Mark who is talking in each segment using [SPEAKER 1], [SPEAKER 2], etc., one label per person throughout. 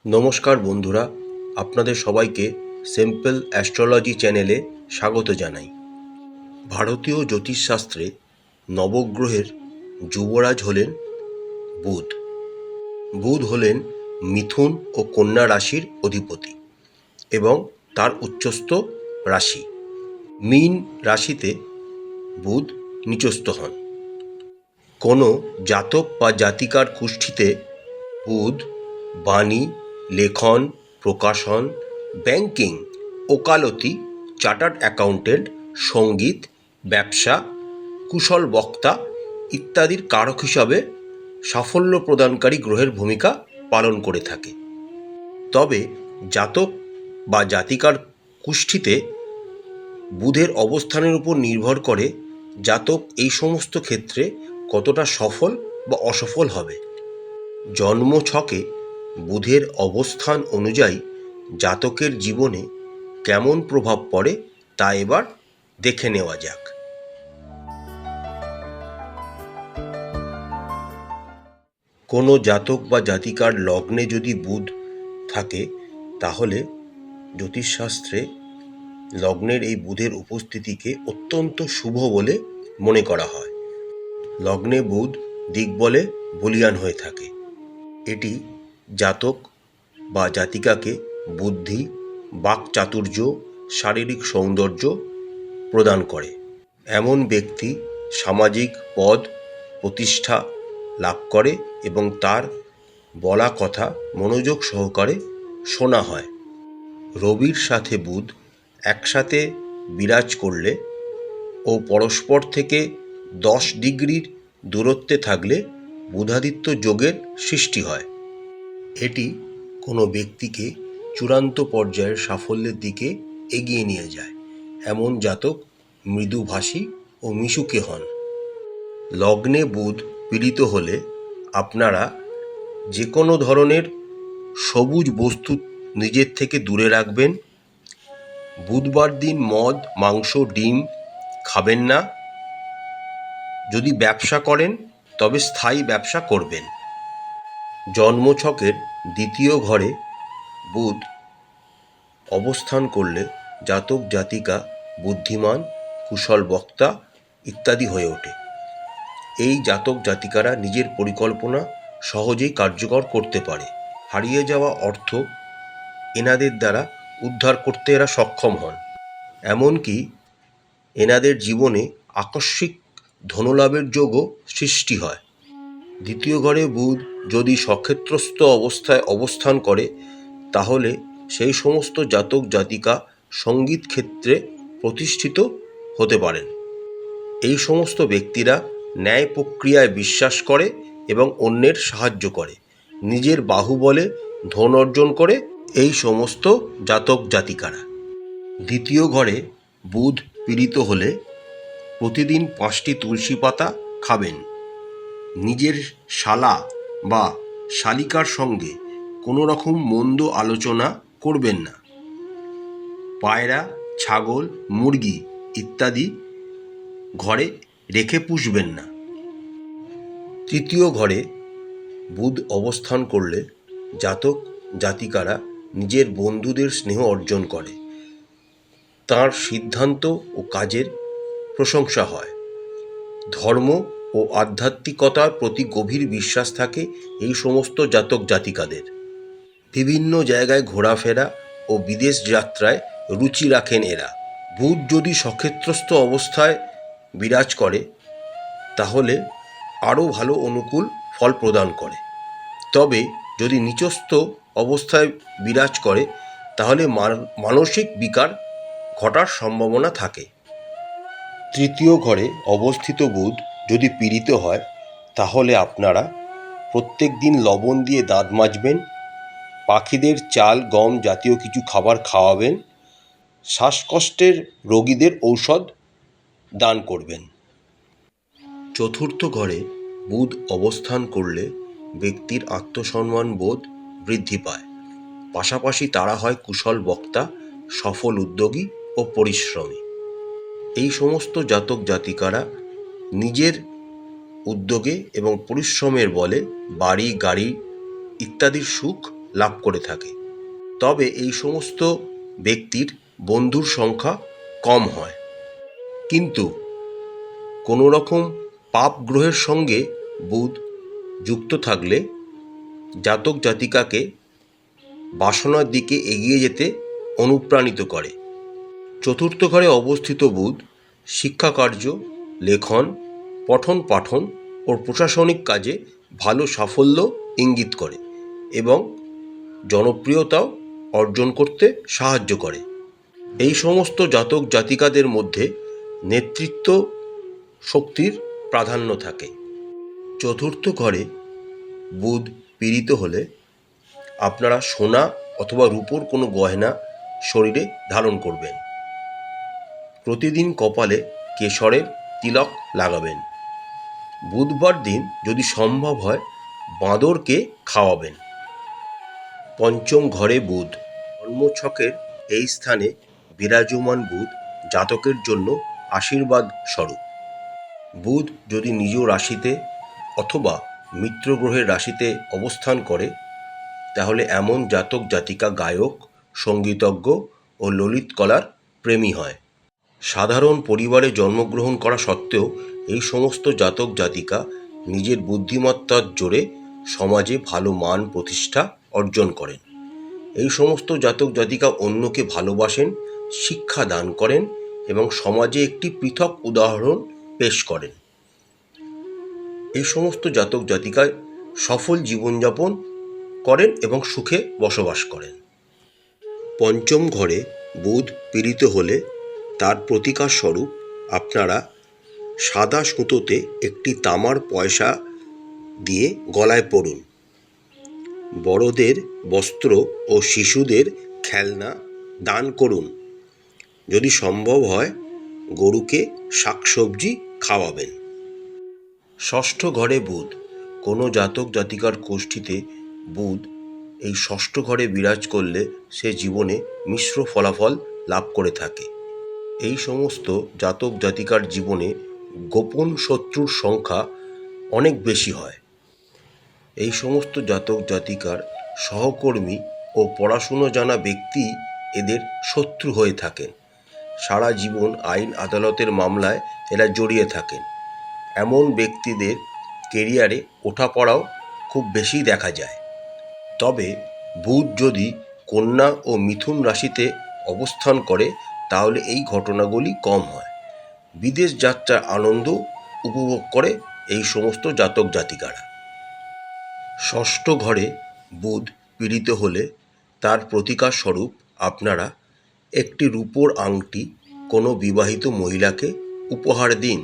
[SPEAKER 1] নমস্কার বন্ধুরা, আপনাদের সবাইকে সিম্পল অ্যাস্ট্রোলজি চ্যানেলে স্বাগত জানাই। ভারতীয় জ্যোতিষশাস্ত্রে নবগ্রহের যুবরাজ হলেন বুধ। বুধ হলেন মিথুন ও কন্যা রাশির অধিপতি এবং তার উচ্চস্থ রাশি। মীন রাশিতে বুধ নিচস্থ হন। কোনো জাতক বা জাতিকার কুষ্ঠিতে বুধ বাণী, লেখন, প্রকাশন, ব্যাংকিং, ওকালতি, চার্টার্ড অ্যাকাউন্টেন্ট, সঙ্গীত, ব্যবসা, কুশল বক্তা ইত্যাদির কারক হিসাবে সাফল্য প্রদানকারী গ্রহের ভূমিকা পালন করে থাকে। তবে জাতক বা জাতিকার কুষ্ঠিতে বুধের অবস্থানের উপর নির্ভর করে জাতক এই সমস্ত ক্ষেত্রে কতটা সফল বা অসফল হবে। জন্মছকে বুধের অবস্থান অনুযায়ী জাতকের জীবনে কেমন প্রভাব পড়ে তা এবার দেখে নেওয়া যাক। কোনো জাতক বা জাতিকার লগ্নে যদি বুধ থাকে তাহলে জ্যোতিষশাস্ত্রে লগ্নের এই বুধের উপস্থিতিকে অত্যন্ত শুভ বলে মনে করা হয়। লগ্নে বুধ দিকবলে বলীয়ান হয়ে থাকে। এটি জাতক বা জাতিকাকে বুদ্ধি, বাকচাতুর্য, শারীরিক সৌন্দর্য প্রদান করে। এমন ব্যক্তি সামাজিক পদ প্রতিষ্ঠা লাভ করে এবং তার বলা কথা মনোযোগ সহকারে শোনা হয়। রবির সাথে বুধ একসাথে বিরাজ করলে ও পরস্পর থেকে 10 ডিগ্রির দূরত্বে থাকলে বুধাদিত্য যোগের সৃষ্টি হয়। এটি কোনো ব্যক্তিকে চূড়ান্ত পর্যায়ের সাফল্যের দিকে এগিয়ে নিয়ে যায়। এমন জাতক মৃদুভাষী ও মিশুকে হন। লগ্নে বুধ পীড়িত হলে আপনারা যে কোনো ধরনের সবুজ বস্তু নিজের থেকে দূরে রাখবেন। বুধবার দিন মদ, মাংস, ডিম খাবেন না। যদি ব্যবসা করেন তবে স্থায়ী ব্যবসা করবেন। জন্মছকের দ্বিতীয় ঘরে বুধ অবস্থান করলে জাতক জাতিকা বুদ্ধিমান, কুশল বক্তা ইত্যাদি হয়ে ওঠে। এই জাতক জাতিকারা নিজের পরিকল্পনা সহজেই কার্যকর করতে পারে। হারিয়ে যাওয়া অর্থ এনাদের দ্বারা উদ্ধার করতে এরা সক্ষম হন। এমনকি এনাদের জীবনে আকস্মিক ধনলাভের যোগও সৃষ্টি হয়। দ্বিতীয় ঘরে বুধ যদি সক্ষেত্রস্থ অবস্থায় অবস্থান করে তাহলে সেই সমস্ত জাতক জাতিকা সঙ্গীত ক্ষেত্রে প্রতিষ্ঠিত হতে পারেন। এই সমস্ত ব্যক্তিরা ন্যায় প্রক্রিয়ায় বিশ্বাস করে এবং অন্যের সাহায্য করে। নিজের বাহুবলে ধন অর্জন করে এই সমস্ত জাতক জাতিকারা। দ্বিতীয় ঘরে বুধ পীড়িত হলে প্রতিদিন 5টি তুলসী পাতা খাবেন। নিজের শালা বা শালিকার সঙ্গে কোনো রকম মন্দ আলোচনা করবেন না। পায়রা, ছাগল, মুরগি ইত্যাদি ঘরে রেখে পুষবেন না। তৃতীয় ঘরে বুধ অবস্থান করলে জাতক জাতিকারা নিজের বন্ধুদের স্নেহ অর্জন করে। তার সিদ্ধান্ত ও কাজের প্রশংসা হয়। ধর্ম ও আধ্যাত্মিকতার প্রতি গভীর বিশ্বাস থাকে এই সমস্ত জাতক জাতিকাদের। বিভিন্ন জায়গায় ঘোরাফেরা ও বিদেশ যাত্রায় রুচি রাখেন এরা। বুধ যদি সক্ষেত্রস্থ অবস্থায় বিরাজ করে তাহলে আরও ভালো অনুকূল ফল প্রদান করে। তবে যদি নিচস্থ অবস্থায় বিরাজ করে তাহলে মানসিক বিকার ঘটার সম্ভাবনা থাকে। তৃতীয় ঘরে অবস্থিত বুধ যদি পীড়িত হয় তাহলে আপনারা প্রত্যেক দিন লবণ দিয়ে দাঁত মাজবেন, পাখিদের চাল, গম জাতীয় কিছু খাবার খাওয়াবেন, শ্বাসকষ্টের রোগীদের ঔষধ দান করবেন। চতুর্থ ঘরে বুধ অবস্থান করলে ব্যক্তির আত্মসম্মান বোধ বৃদ্ধি পায়। পাশাপাশি তারা হয় কুশল বক্তা, সফল উদ্যোগী ও পরিশ্রমী। এই সমস্ত জাতক জাতিকারা নিজের উদ্যোগে এবং পরিশ্রমের বলে বাড়ি, গাড়ি ইত্যাদির সুখ লাভ করে থাকে। তবে এই সমস্ত ব্যক্তির বন্ধুর সংখ্যা কম হয়। কিন্তু কোনো রকম পাপ গ্রহের সঙ্গে বুধ যুক্ত থাকলে জাতক জাতিকাকে বাসনার দিকে এগিয়ে যেতে অনুপ্রাণিত করে। চতুর্থ ঘরে অবস্থিত বুধ শিক্ষাকার্য, লেখন, পঠন পাঠন ও প্রশাসনিক কাজে ভালো সাফল্য ইঙ্গিত করে এবং জনপ্রিয়তাও অর্জন করতে সাহায্য করে। এই সমস্ত জাতক জাতিকাদের মধ্যে নেতৃত্ব শক্তির প্রাধান্য থাকে। চতুর্থ ঘরে বুধ পীড়িত হলে আপনারা সোনা অথবা রূপোর কোনো গয়না শরীরে ধারণ করবেন। প্রতিদিন কপালে কেশরের তিলক লাগাবেন। বুধবার দিন যদি সম্ভব হয় বাঁদরকে খাওয়াবেন। পঞ্চম ঘরে বুধ, জন্মছকের এই স্থানে বিরাজমান বুধ জাতকের জন্য আশীর্বাদ স্বরূপ। বুধ যদি নিজ রাশিতে অথবা মিত্র গ্রহের রাশিতে অবস্থান করে তাহলে এমন জাতক জাতিকা গায়ক, সঙ্গীতজ্ঞ ও ললিত কলার প্রেমী হয়। সাধারণ পরিবারে জন্মগ্রহণ করা সত্ত্বেও এই সমস্ত জাতক জাতিকা নিজের বুদ্ধিমত্তার জোরে সমাজে ভালো মান প্রতিষ্ঠা অর্জন করেন। এই সমস্ত জাতক জাতিকা অন্যকে ভালোবাসেন, শিক্ষা দান করেন এবং সমাজে একটি পৃথক উদাহরণ পেশ করেন। এই সমস্ত জাতক জাতিকায় সফল জীবনযাপন করেন এবং সুখে বসবাস করেন। পঞ্চম ঘরে বুধ পীড়িত হলে তার প্রতিকার স্বরূপ আপনারা সাদা সুতোতে একটি তামার পয়সা দিয়ে গলায় পরুন। বড়দের বস্ত্র ও শিশুদের খেলনা দান করুন। যদি সম্ভব হয় গরুকে শাকসবজি খাওয়াবেন। ষষ্ঠ ঘরে বুধ, কোনো জাতক জাতিকার কোষ্ঠীতে বুধ এই ষষ্ঠ ঘরে বিরাজ করলে সে জীবনে মিশ্র ফলাফল লাভ করে থাকে। এই সমস্ত জাতক জাতিকার জীবনে গোপন শত্রুর সংখ্যা অনেক বেশি হয়। এই সমস্ত জাতক জাতিকার সহকর্মী ও পড়াশুনো জানা ব্যক্তি এদের শত্রু হয়ে থাকেন। সারা জীবন আইন আদালতের মামলায় এরা জড়িয়ে থাকেন। এমন ব্যক্তিদের কেরিয়ারে ওঠাপড়াও খুব বেশি দেখা যায়। তবে বুধ যদি কন্যা ও মিথুন রাশিতে অবস্থান করে তাহলে এই ঘটনাগুলি কম হয়। বিদেশ যাত্রার আনন্দ উপভোগ করে এই সমস্ত জাতক জাতিকারা। ষষ্ঠ ঘরে বুধ পীড়িত হলে তার প্রতিকার স্বরূপ আপনারা একটি রূপোর আংটি কোনো বিবাহিত মহিলাকে উপহার দিন।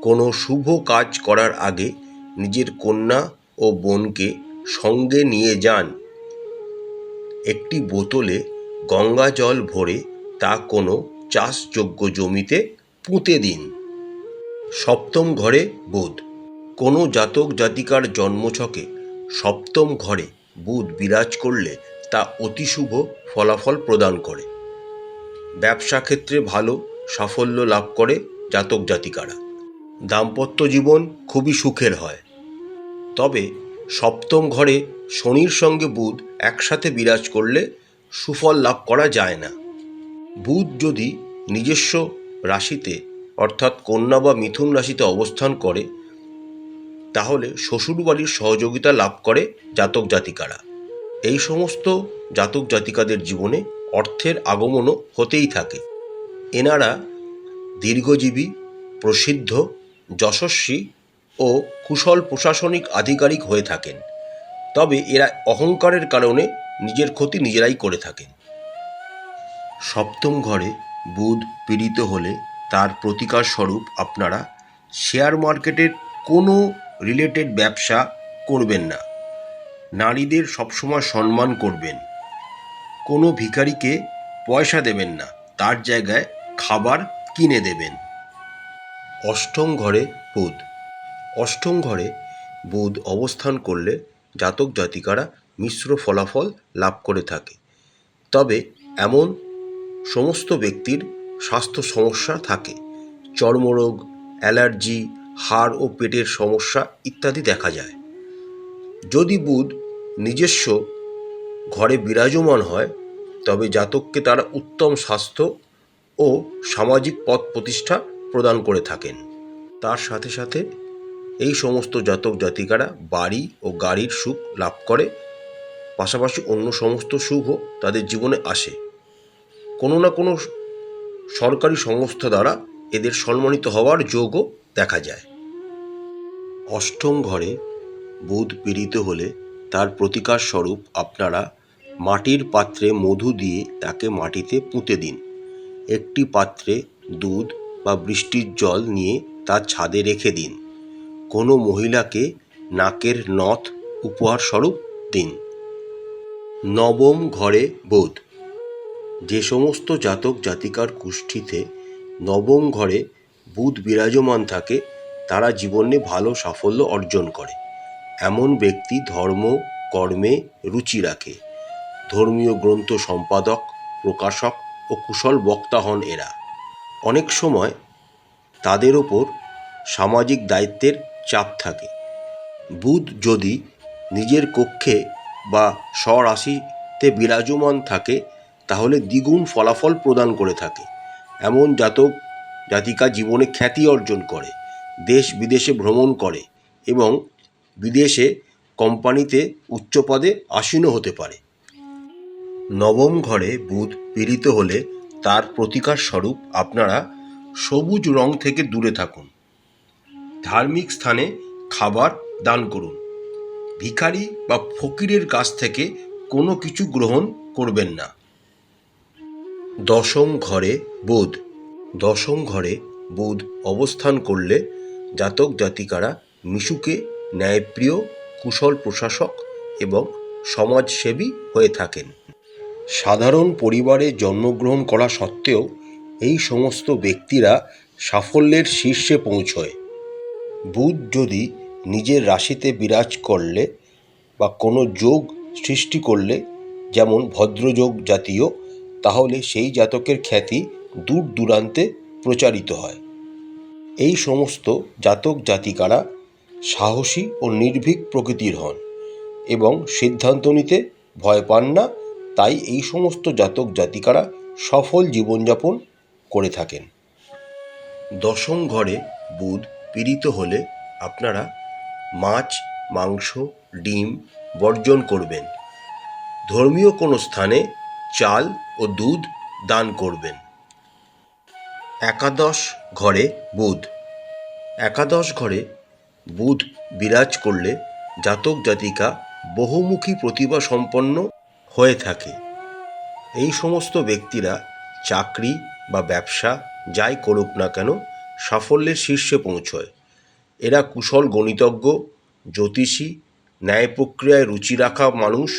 [SPEAKER 1] কোনো শুভ কাজ করার আগে নিজের কন্যা ও বোনকে সঙ্গে নিয়ে যান। একটি বোতলে গঙ্গা জল ভরে তা কোনো চাষযোগ্য জমিতে পুঁতে দিন। সপ্তম ঘরে বুধ, কোনো জাতক জাতিকার জন্মছকে সপ্তম ঘরে বুধ বিরাজ করলে তা অতি শুভ ফলাফল প্রদান করে। ব্যবসা ক্ষেত্রে ভালো সাফল্য লাভ করে জাতক জাতিকারা। দাম্পত্য জীবন খুবই সুখের হয়। তবে সপ্তম ঘরে শনির সঙ্গে বুধ একসাথে বিরাজ করলে সুফল লাভ করা যায় না। বুধ যদি নিজস্ব রাশিতে অর্থাৎ কন্যা বা মিথুন রাশিতে অবস্থান করে তাহলে শ্বশুরবাড়ির সহযোগিতা লাভ করে জাতক জাতিকারা। এই সমস্ত জাতক জাতিকাদের জীবনে অর্থের আগমনও হতেই থাকে। এনারা দীর্ঘজীবী, প্রসিদ্ধ, যশস্বী ও কুশল প্রশাসনিক আধিকারিক হয়ে থাকেন। তবে এরা অহংকারের কারণে নিজের ক্ষতি নিজেরাই করে থাকেন। সপ্তম ঘরে বুধ পীড়িত হলে তার প্রতিকার স্বরূপ আপনারা শেয়ার মার্কেটের কোনো রিলেটেড ব্যবসা করবেন না। নারীদের সবসময় সম্মান করবেন। কোনো ভিখারিকে পয়সা দেবেন না, তার জায়গায় খাবার কিনে দেবেন। অষ্টম ঘরে বুধ, অষ্টম ঘরে বুধ অবস্থান করলে জাতক জাতিকারা মিশ্র ফলাফল লাভ করে থাকে। তবে এমন সমস্ত ব্যক্তির স্বাস্থ্য সমস্যা থাকে। চর্মরোগ, অ্যালার্জি, হাড় ও পেটের সমস্যা ইত্যাদি দেখা যায়। যদি বুধ নিজস্ব ঘরে বিরাজমান হয় তবে জাতককে তারা উত্তম স্বাস্থ্য ও সামাজিক পদ প্রতিষ্ঠা প্রদান করে থাকেন। তার সাথে সাথে এই সমস্ত জাতক জাতিকারা বাড়ি ও গাড়ির সুখ লাভ করে, পাশাপাশি অন্য সমস্ত সুখও তাদের জীবনে আসে। কোনো না কোনো সরকারি সংস্থা দ্বারা এদের সম্মানিত হওয়ার যোগও দেখা যায়। অষ্টম ঘরে বুধ পীড়িত হলে তার প্রতিকার স্বরূপ আপনারা মাটির পাত্রে মধু দিয়ে তাকে মাটিতে পুঁতে দিন। একটি পাত্রে দুধ বা বৃষ্টির জল নিয়ে তার ছাদে রেখে দিন। কোনো মহিলাকে নাকের নথ উপহার স্বরূপ দিন। নবম ঘরে বুধ। যে সমস্ত জাতক জাতিকার কুষ্ঠিতে নবম ঘরে বুধ বিরাজমান থাকে তারা জীবনে ভালো সাফল্য অর্জন করে। এমন ব্যক্তি ধর্ম কর্মে রুচি রাখে। ধর্মীয় গ্রন্থ সম্পাদক, প্রকাশক ও কুশল বক্তা হন এরা। অনেক সময় তাদের ওপর সামাজিক দায়িত্বের চাপ থাকে। বুধ যদি নিজের কক্ষে বা স্বরাশিতে বিরাজমান থাকে তাহলে দ্বিগুণ ফলাফল প্রদান করে থাকে। এমন জাতক জাতিকা জীবনে খ্যাতি অর্জন করে, দেশ বিদেশে ভ্রমণ করে এবং বিদেশে কোম্পানিতে উচ্চ পদে আসীনও হতে পারে। নবম ঘরে বুধ পীড়িত হলে তার প্রতিকার স্বরূপ আপনারা সবুজ রং থেকে দূরে থাকুন। ধার্মিক স্থানে খাবার দান করুন। ভিখারি বা ফকিরের কাছ থেকে কোনো কিছু গ্রহণ করবেন না। দশম ঘরে বুধ। দশম ঘরে বুধ অবস্থান করলে জাতক জাতিকারা মিশুকে ন্যায়প্রিয়, কুশল প্রশাসক এবং সমাজসেবী হয়ে থাকেন। সাধারণ পরিবারে জন্মগ্রহণ করা সত্ত্বেও এই সমস্ত ব্যক্তিরা সাফল্যের শীর্ষে পৌঁছয়। বুধ যদি নিজের রাশিতে বিরাজ করলে বা কোনো যোগ সৃষ্টি করলে, যেমন ভদ্রযোগ জাতীয়, তাহলে সেই জাতকের খ্যাতি দূর দূরান্তে প্রচারিত হয়। এই সমস্ত জাতক জাতিকারা সাহসী ও নির্ভীক প্রকৃতির হন এবং সিদ্ধান্ত নিতে ভয় পান না। তাই এই সমস্ত জাতক জাতিকারা সফল জীবনযাপন করে থাকেন। দশম ঘরে বুধ পীড়িত হলে আপনারা মাছ, মাংস, ডিম বর্জন করবেন। ধর্মীয় কোনো স্থানে চাল ও দুধ দান করবেন। একাদশ ঘরে বুধ। একাদশ ঘরে বুধ বিরাজ করলে জাতক জাতিকা বহুমুখী প্রতিভা সম্পন্ন হয়ে থাকে। এই সমস্ত ব্যক্তিরা চাকরি বা ব্যবসা যাই করুক না কেন সাফল্যের শীর্ষে পৌঁছয়। এরা কুশল গণিতজ্ঞ, জ্যোতিষী, ন্যায় প্রক্রিয়ায় রুচি রাখা মানুষ,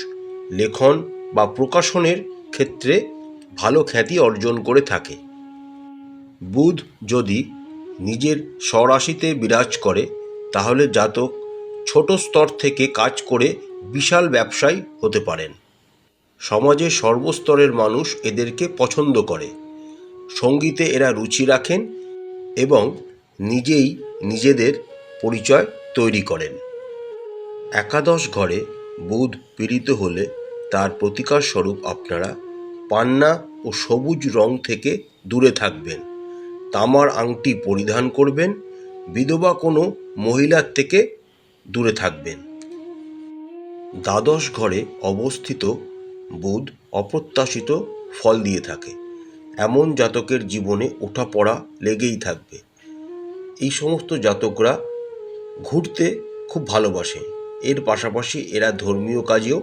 [SPEAKER 1] লেখন বা প্রকাশনের ক্ষেত্রে ভালো খ্যাতি অর্জন করে থাকে। বুধ যদি নিজের স্বরাশিতে বিরাজ করে তাহলে জাতক ছোট স্তর থেকে কাজ করে বিশাল ব্যবসায়ী হতে পারেন। সমাজের সর্বস্তরের মানুষ এদেরকে পছন্দ করে। সঙ্গীতে এরা রুচি রাখেন এবং নিজেই নিজেদের পরিচয় তৈরি করেন। একাদশ ঘরে বুধ পীড়িত হলে তার প্রতিকার স্বরূপ আপনারা পান্না ও সবুজ রং থেকে দূরে থাকবেন। তামার আংটি পরিধান করবেন। বিধবা কোনো মহিলার থেকে দূরে থাকবেন। দ্বাদশ ঘরে অবস্থিত বুধ অপ্রত্যাশিত ফল দিয়ে থাকে। এমন জাতকের জীবনে ওঠাপড়া লেগেই থাকবে। এই সমস্ত জাতকরা ঘুরতে খুব ভালোবাসেন। এর পাশাপাশি এরা ধর্মীয় কাজেও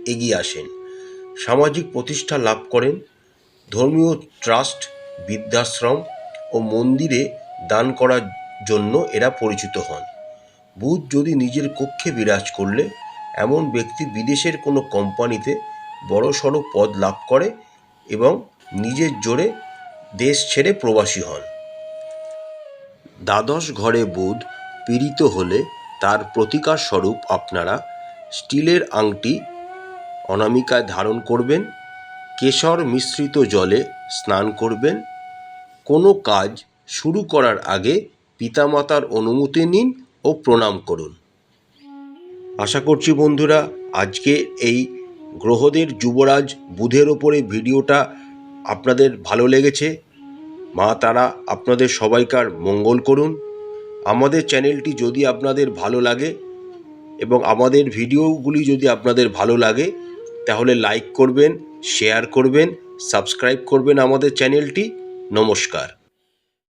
[SPEAKER 1] এগিয়ে আসেন, সামাজিক প্রতিষ্ঠা লাভ করেন। ধর্মীয় ট্রাস্ট, বৃদ্ধাশ্রম ও মন্দিরে দান করার জন্য এরা পরিচিত হন। বুধ যদি নিজের কক্ষে বিরাজ করলে এমন ব্যক্তি বিদেশের কোনো কোম্পানিতে বড়সড় পদ লাভ করে এবং নিজের জোরে দেশ ছেড়ে প্রবাসী হন। দ্বাদশ ঘরে বুধ পীড়িত হলে তার প্রতিকার স্বরূপ আপনারা স্টিলের আংটি অনামিকায় ধারণ করবেন। কেশর মিশ্রিত জলে স্নান করবেন। কোনো কাজ শুরু করার আগে পিতামাতার অনুমতি নিন ও প্রণাম করুন। আশা করছি বন্ধুরা আজকে এই গ্রহদের যুবরাজ বুধের ওপরে ভিডিওটা আপনাদের ভালো লেগেছে। মা তারা আপনাদের সবাইকার মঙ্গল করুন। আমাদের চ্যানেলটি যদি আপনাদের ভালো লাগে এবং আমাদের ভিডিওগুলি যদি আপনাদের ভালো লাগে তাহলে লাইক করবেন, শেয়ার করবেন, সাবস্ক্রাইব করবেন আমাদের চ্যানেলটি। নমস্কার।